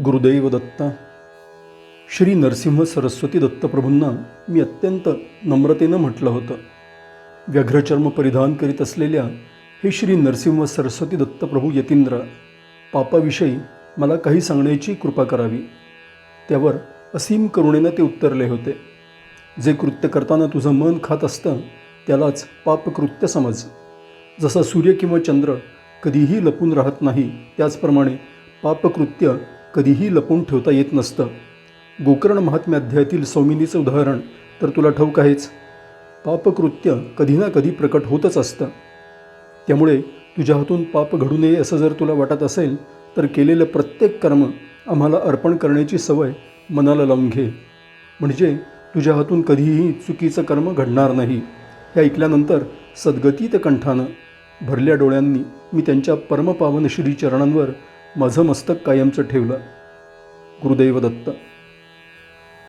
गुरुदैव दत्त. श्री नरसिंह सरस्वती दत्तप्रभूंना मी अत्यंत नम्रतेनं म्हटलं होतं. व्याघ्रचर्म परिधान करीत असलेल्या हे श्री नरसिंह सरस्वती दत्तप्रभू यतींद्र, पापाविषयी मला काही सांगण्याची कृपा करावी. त्यावर असीम करुणेनं ते उत्तरले होते. जे कृत्य करताना तुझं मन खात असतं त्यालाच पापकृत्य समज. जसा सूर्य किंवा चंद्र कधीही लपून राहत नाही, त्याचप्रमाणे पापकृत्य कधीही लपून ठेवता येत नसतं. गोकर्ण महात्म्याध्यायातील सौमिनीचं उदाहरण तर तुला ठाऊक आहेच. पापकृत्य कधी ना कधी प्रकट होतच असतं. त्यामुळे तुझ्या हातून पाप घडू नये असं जर तुला वाटत असेल तर केलेलं प्रत्येक कर्म आम्हाला अर्पण करण्याची सवय मनाला लावून घे. म्हणजे तुझ्या हातून कधीही चुकीचं कर्म घडणार नाही. हे ऐकल्यानंतर सद्गतीत कंठानं भरल्या डोळ्यांनी मी त्यांच्या परमपावन श्री चरणांवर माझं मस्तक कायमचं ठेवलं. गुरुदैव दत्त.